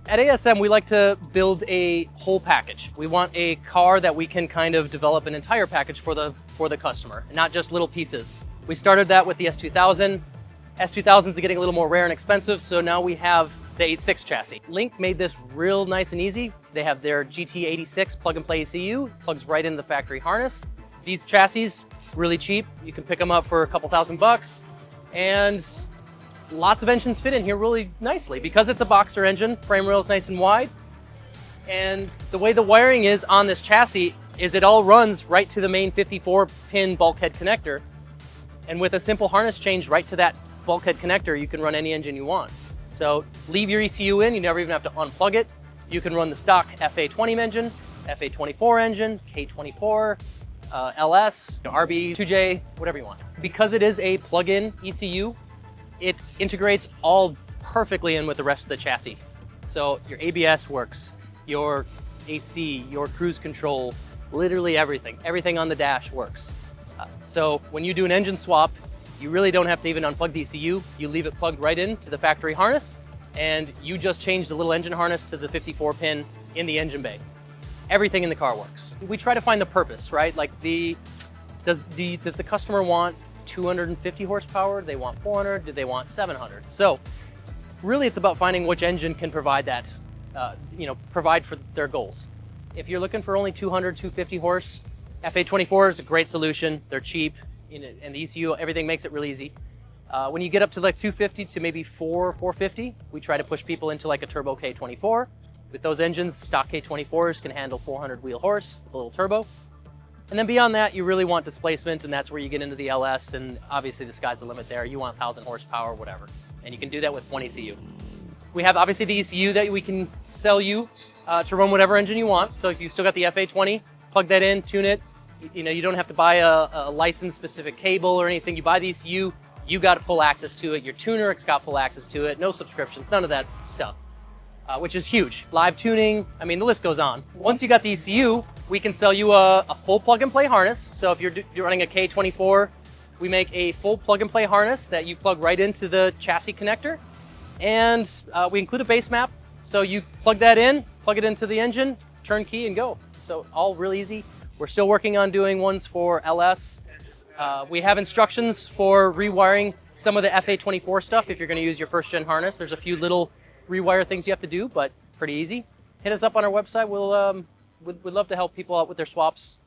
At ASM, we like to build a whole package. We want a car that we can kind of develop an entire package for the customer, not just little pieces. We started that with the S2000. S2000s are getting a little more rare and expensive, so now we have the 86 chassis. Link made this real nice and easy. They have their GT-86 Plug-and-Play ECU, plugs right into the factory harness. These chassis, really cheap. You can pick them up for a couple $1,000, and lots of engines fit in here really nicely. Because it's a boxer engine, frame rail is nice and wide, and the way the wiring is on this chassis is it all runs right to the main 54-pin bulkhead connector, and with a simple harness change right to that bulkhead connector, you can run any engine you want. So leave your ECU in, you never even have to unplug it. You can run the stock FA20 engine, FA24 engine, K24, LS, RB, 2J, whatever you want. Because it is a plug-in ECU, it integrates all perfectly in with the rest of the chassis. So your ABS works, your AC, your cruise control, literally everything. Everything on the dash works. So when you do an engine swap, you really don't have to even unplug the ECU. You leave it plugged right into the factory harness, and you just change the little engine harness to the 54-pin in the engine bay. Everything in the car works. We try to find the purpose, right? Like does the customer want 250 horsepower? Do they want 400? Do they want 700? So really it's about finding which engine can provide that, provide for their goals. If you're looking for only 200, 250 horse, FA24 is a great solution. They're cheap, and the ECU, everything makes it really easy. When you get up to like 250 to maybe 450, we try to push people into like a turbo K24. With those engines, stock K24s can handle 400 wheel horse with a little turbo. And then beyond that, you really want displacement, and that's where you get into the LS, and obviously the sky's the limit there. You want 1,000 horsepower, whatever. And you can do that with one ECU. We have obviously the ECU that we can sell you to run whatever engine you want. So if you still got the FA20, plug that in, tune it. You don't have to buy a license-specific cable or anything. You buy the ECU, you got full access to it. Your tuner has got full access to it. No subscriptions, none of that stuff, which is huge. Live tuning, I mean, the list goes on. Once you got the ECU, we can sell you a full plug-and-play harness. So if you're running a K24, we make a full plug-and-play harness that you plug right into the chassis connector. And we include a base map. So you plug that in, plug it into the engine, turnkey, and go. So all really easy. We're still working on doing ones for LS. We have instructions for rewiring some of the FA24 stuff if you're going to use your first gen harness. There's a few little rewire things you have to do, but pretty easy. Hit us up on our website. We'd love to help people out with their swaps.